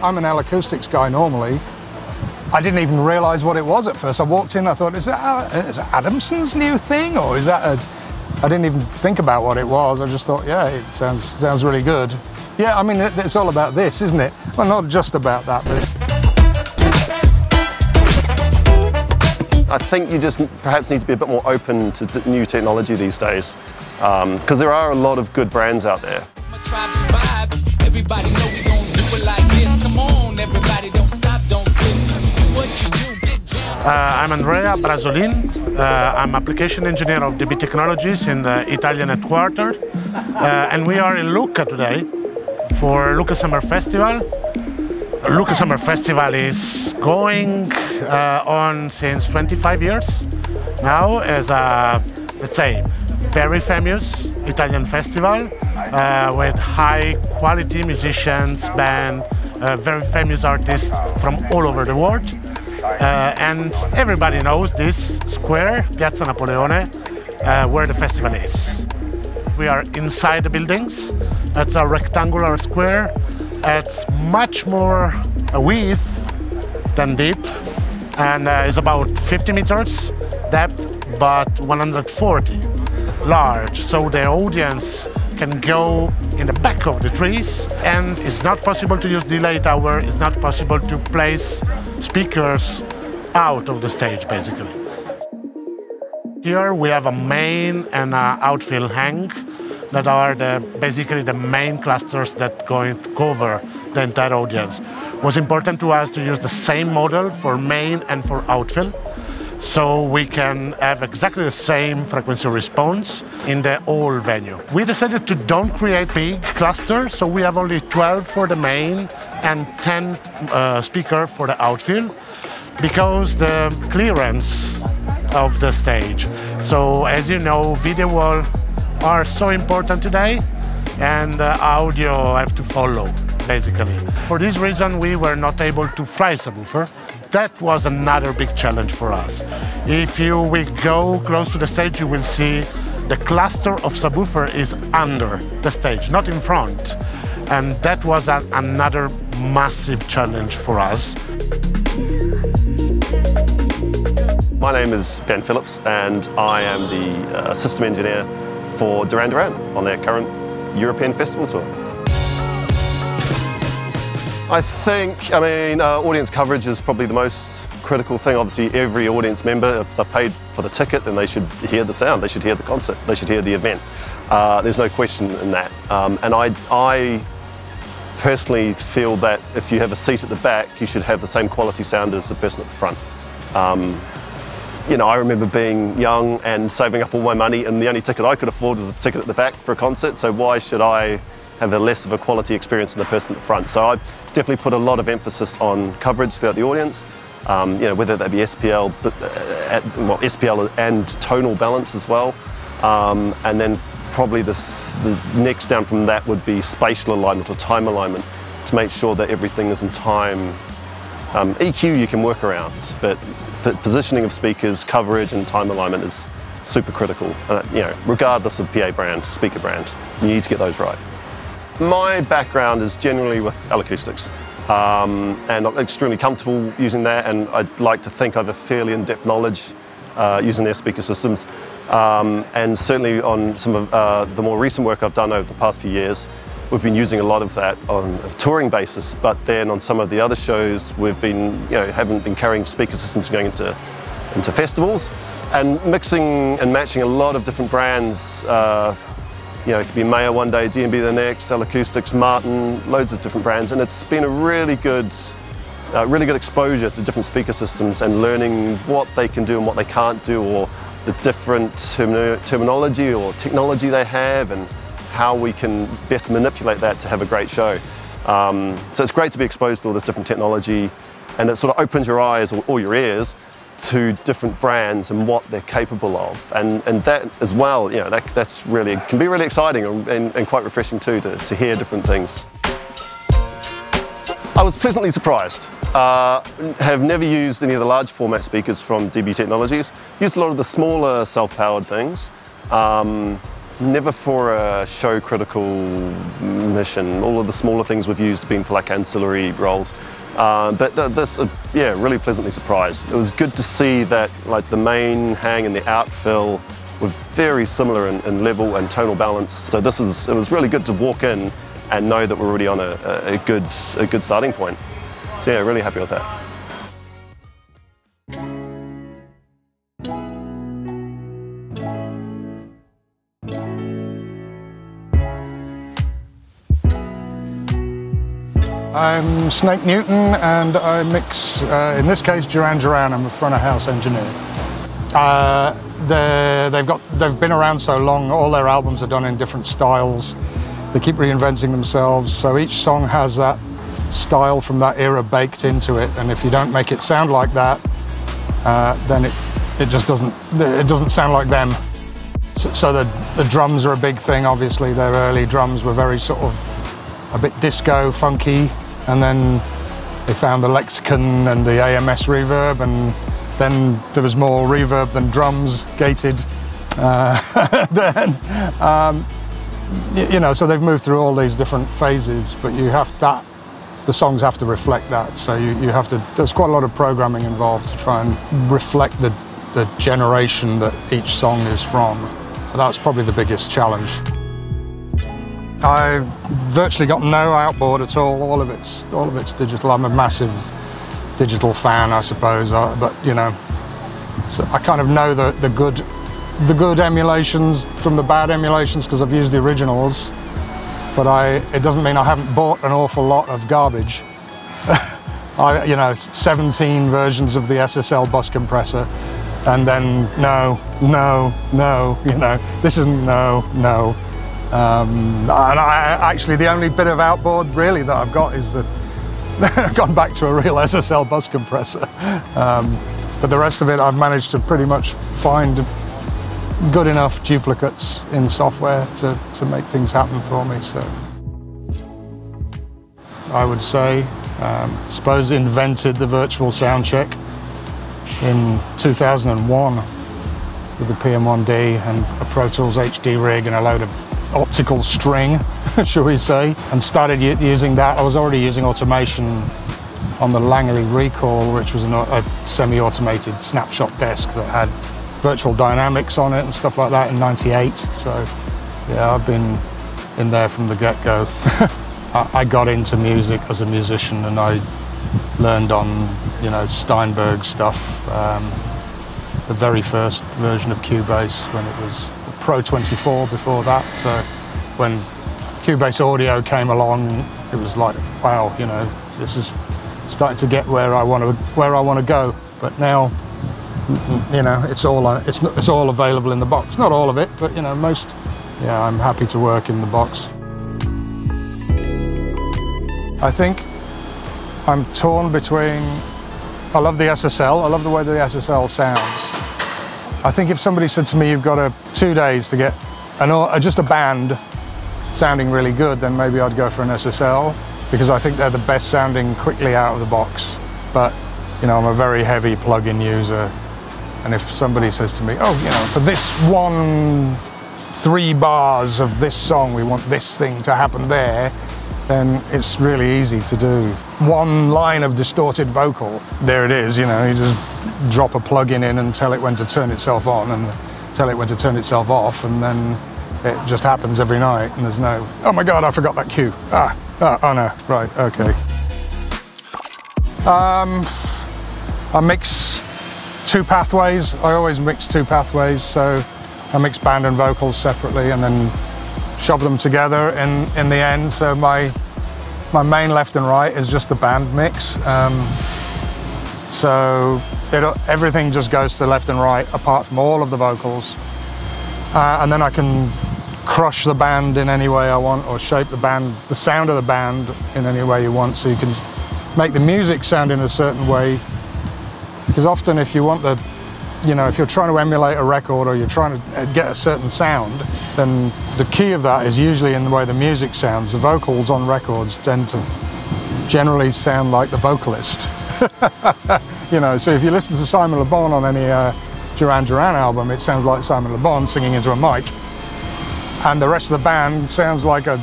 I'm an acoustics guy normally. I didn't even realise what it was at first. I walked in, I thought, is that Adamson's new thing, or is that a... I didn't even think about what it was. I just thought, yeah, it sounds really good. Yeah, I mean, it's all about this, isn't it? Well, not just about that, but... I think you just perhaps need to be a bit more open to new technology these days, because there are a lot of good brands out there. I'm Andrea Brasolin. I'm application engineer of dbTechnologies in the Italian headquarters, and we are in Lucca today for Lucca Summer Festival. Lucca Summer Festival is going on since 25 years now as a, let's say, very famous Italian festival with high quality musicians, band, very famous artists from all over the world. And everybody knows this square, Piazza Napoleone, where the festival is. We are inside the buildings. It's a rectangular square. It's much more width than deep, and is about 50 meters depth, but 140 large. So the audience can go in the back of the trees, and it's not possible to use delay tower. It's not possible to place speakers out of the stage, basically. Here we have a main and a outfield hang that are basically the main clusters that going to cover the entire audience. It was important to us to use the same model for main and for outfield, so we can have exactly the same frequency response in the whole venue. We decided to don't create big clusters, so we have only 12 for the main and 10 speakers for the outfield, because the clearance of the stage. So as you know, video wall are so important today, and audio have to follow, basically. For this reason, we were not able to fly subwoofer. That was another big challenge for us. If we go close to the stage, you will see the cluster of subwoofer is under the stage, not in front. And that was another massive challenge for us. My name is Ben Phillips, and I am the system engineer for Duran Duran on their current European festival tour. I think, audience coverage is probably the most critical thing. Obviously, every audience member, if they're paid for the ticket, then they should hear the sound, they should hear the concert, they should hear the event. There's no question in that. And I personally feel that if you have a seat at the back, you should have the same quality sound as the person at the front. I remember being young and saving up all my money, and the only ticket I could afford was a ticket at the back for a concert, so why should I have a less of a quality experience than the person at the front? So I definitely put a lot of emphasis on coverage throughout the audience, whether that be SPL, SPL and tonal balance as well. And then probably the next down from that would be spatial alignment or time alignment, to make sure that everything is in time. EQ you can work around, but the positioning of speakers, coverage and time alignment is super critical. Regardless of PA brand, speaker brand, you need to get those right. My background is generally with acoustics, and I'm extremely comfortable using that, and I'd like to think I have a fairly in-depth knowledge using their speaker systems. And certainly on some of the more recent work I've done over the past few years, we've been using a lot of that on a touring basis, but then on some of the other shows we've been, haven't been carrying speaker systems going into festivals, and mixing and matching a lot of different brands. It could be Mayer one day, D&B the next, Acoustics, Martin, loads of different brands, and it's been a really good exposure to different speaker systems and learning what they can do and what they can't do, or the different terminology or technology they have, and how we can best manipulate that to have a great show. So it's great to be exposed to all this different technology, and it sort of opens your eyes or your ears to different brands and what they're capable of, and that as well, that's really can be really exciting and quite refreshing too, to hear different things. I was pleasantly surprised. Have never used any of the large format speakers from dbTechnologies. Used a lot of the smaller self-powered things. never for a show critical mission. All of the smaller things we've used have been for like ancillary roles. But this, yeah, really pleasantly surprised. It was good to see that like the main hang and the outfill were very similar in level and tonal balance. So it was really good to walk in and know that we're already on a good starting point. So yeah, really happy with that. I'm Snake Newton and I mix, in this case, Duran Duran. I'm a front of house engineer. They've been around so long, all their albums are done in different styles. They keep reinventing themselves, so each song has that style from that era baked into it, and if you don't make it sound like that, then it just doesn't sound like them. So the drums are a big thing, obviously. Their early drums were very sort of a bit disco, funky, and then they found the Lexicon and the AMS reverb, and then there was more reverb than drums, gated. You know, so they've moved through all these different phases, but you have that, the songs have to reflect that. So you have to, there's quite a lot of programming involved to try and reflect the generation that each song is from. That's probably the biggest challenge. I've virtually got no outboard at all. All of it's digital. I'm a massive digital fan, I suppose. But you know, so I kind of know the good emulations from the bad emulations because I've used the originals. But it doesn't mean I haven't bought an awful lot of garbage. You know, 17 versions of the SSL bus compressor, and then no, you know, this isn't no. And actually the only bit of outboard really that I've got is that I've gone back to a real SSL bus compressor. But the rest of it I've managed to pretty much find good enough duplicates in software to make things happen for me. So I would say, suppose invented the virtual sound check in 2001 with the PM1D and a Pro Tools HD rig and a load of optical string, shall we say, and started using that. I was already using automation on the Langley Recall, which was a semi-automated snapshot desk that had virtual dynamics on it and stuff like that in '98. So yeah, I've been in there from the get-go. I got into music as a musician and I learned on, you know, Steinberg stuff, the very first version of Cubase when it was Pro 24 before that. So when Cubase Audio came along, it was like, wow, you know, this is starting to get where I want to go. But now, you know, it's all available in the box. Not all of it, but you know, most. Yeah, I'm happy to work in the box. I think I'm torn between. I love the SSL. I love the way the SSL sounds. I think if somebody said to me, you've got 2 days to get just a band sounding really good, then maybe I'd go for an SSL, because I think they're the best sounding quickly out of the box. But, you know, I'm a very heavy plug-in user. And if somebody says to me, oh, you know, for this 3 bars of this song, we want this thing to happen there, then it's really easy to do. 1 line of distorted vocal, there it is, you know, you just drop a plug-in in and tell it when to turn itself on and tell it when to turn itself off, and then it just happens every night, and there's no, oh my God, I forgot that cue. Oh no, right, okay. I mix 2 pathways. I always mix 2 pathways, so I mix band and vocals separately and then shove them together in the end. So my main left and right is just the band mix. So everything just goes to left and right apart from all of the vocals. And then I can crush the band in any way I want, or shape the sound of the band in any way you want. So you can make the music sound in a certain way. Because often if you want if you're trying to emulate a record or you're trying to get a certain sound, then the key of that is usually in the way the music sounds. The vocals on records tend to generally sound like the vocalist. You know, so if you listen to Simon Le Bon on any Duran Duran album, it sounds like Simon Le Bon singing into a mic. and the rest of the band sounds like a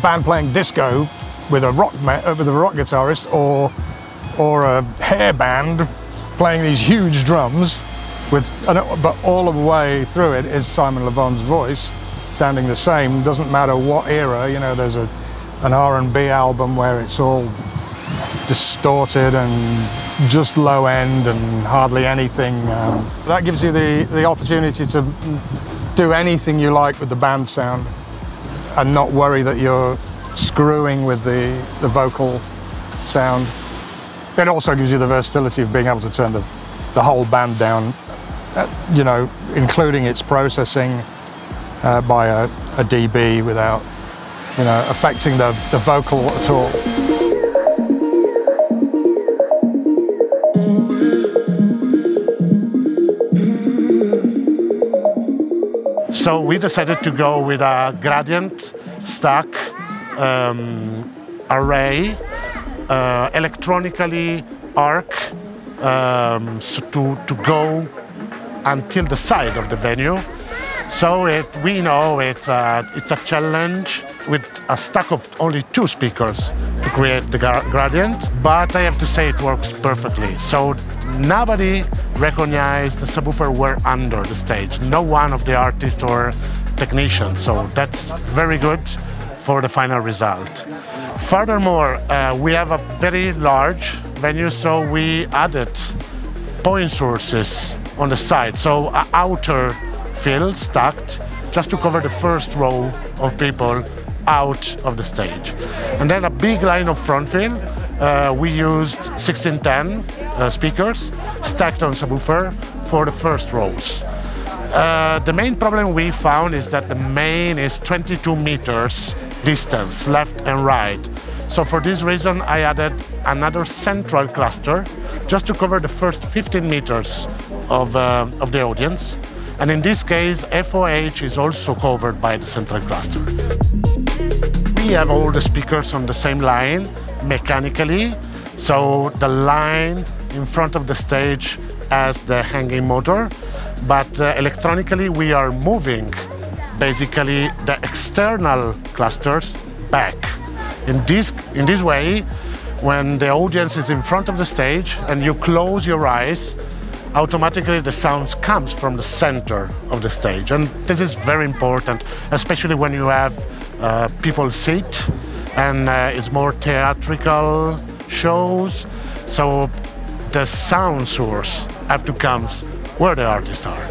band playing disco with a rock guitarist, or a hair band playing these huge drums, but all of the way through it is Simon Le Bon's voice sounding the same. Doesn't matter what era, you know, there's an R&B album where it's all distorted and just low end and hardly anything. That gives you the opportunity to do anything you like with the band sound and not worry that you're screwing with the vocal sound. It also gives you the versatility of being able to turn the whole band down, you know, including its processing by a dB without, you know, affecting the vocal at all. So we decided to go with a gradient stack array, electronically arc, to go until the side of the venue. So we know it's a challenge with a stack of only 2 speakers to create the gradient, but I have to say it works perfectly. So nobody recognized the subwoofer were under the stage, no one of the artists or technicians, so that's very good for the final result. Furthermore, we have a very large venue, so we added point sources on the side, so an outer fill stacked just to cover the first row of people out of the stage. And then a big line of front fill. We used 1610 speakers stacked on subwoofer for the first rows. The main problem we found is that the main is 22 meters distance left and right. So for this reason I added another central cluster just to cover the first 15 meters of the audience. And in this case, FOH is also covered by the central cluster. We have all the speakers on the same line mechanically, so the line in front of the stage has the hanging motor, but electronically we are moving basically the external clusters back. In this way, when the audience is in front of the stage and you close your eyes, automatically the sounds comes from the center of the stage. And this is very important, especially when you have people sit and it's more theatrical shows. So the sound source have to come where the artists are.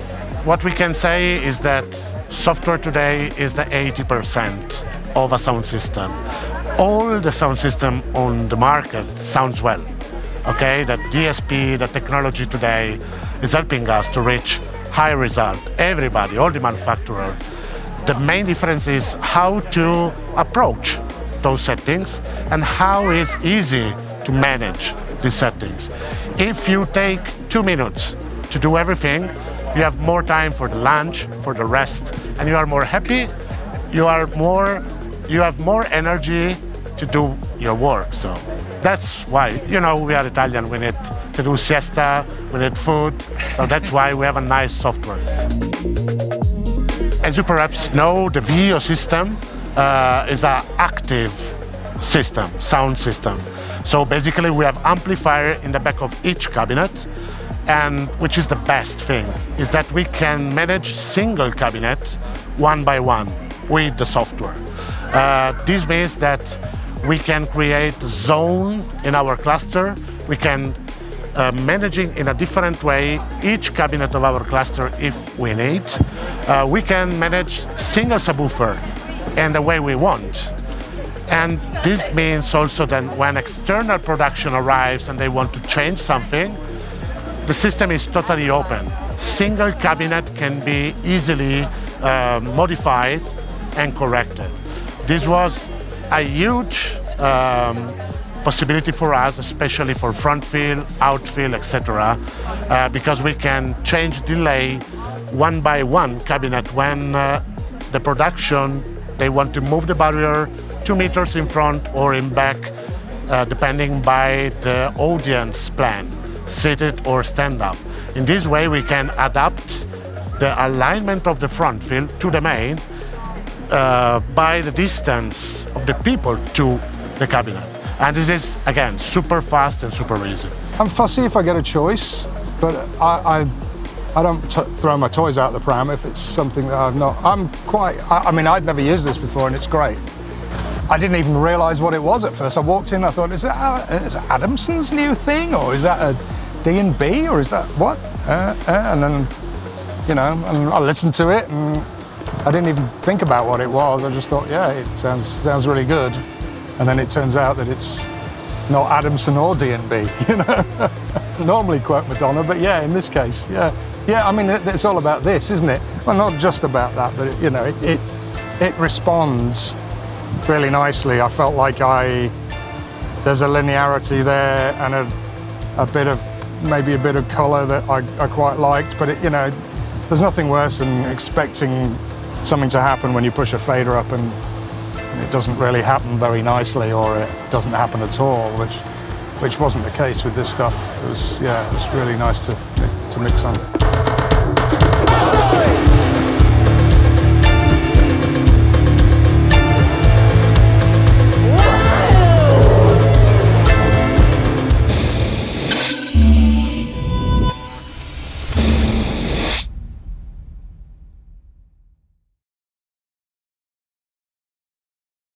What we can say is that software today is the 80% of a sound system. All the sound system on the market sounds well. Okay, the DSP, the technology today is helping us to reach high result. Everybody, all the manufacturers. The main difference is how to approach those settings and how it's easy to manage these settings. If you take 2 minutes to do everything, you have more time for the lunch, for the rest, and you are more happy. You have more energy to do your work. So that's why, you know, we are Italian, we need to do siesta, we need food, so that's why we have a nice software. As you perhaps know, the VO system is an active system, sound system. So basically we have amplifier in the back of each cabinet, and which is the best thing, is that we can manage single cabinet one by one with the software. This means that we can create a zone in our cluster. We can managing in a different way each cabinet of our cluster if we need. We can manage single subwoofer in the way we want. And this means also that when external production arrives and they want to change something, the system is totally open. Single cabinet can be easily modified and corrected. This was a huge possibility for us, especially for front fill, out fill, etc., because we can change delay one by one cabinet when the production, they want to move the barrier 2 meters in front or in back, depending by the audience plan, seated or stand up. In this way, we can adapt the alignment of the front fill to the main by the distance of the people to the cabinet. And this is, again, super fast and super easy. I'm fussy if I get a choice, but I don't throw my toys out the pram if it's something that I've not. I mean, I'd never used this before, and it's great. I didn't even realise what it was at first. I walked in, I thought, is that Adamson's new thing, or is that a D&B, or is that what? And then, you know, and I listened to it, and I didn't even think about what it was. I just thought, yeah, it sounds really good. And then it turns out that it's not Adamson or D&B, you know. Normally quote Madonna, but yeah, in this case, yeah. Yeah, I mean, it's all about this, isn't it? Well, not just about that, but you know, it responds really nicely. I felt like there's a linearity there and maybe a bit of colour that I quite liked, but you know, there's nothing worse than expecting something to happen when you push a fader up and it doesn't really happen very nicely, or it doesn't happen at all, which wasn't the case with this stuff. It was really nice to mix on.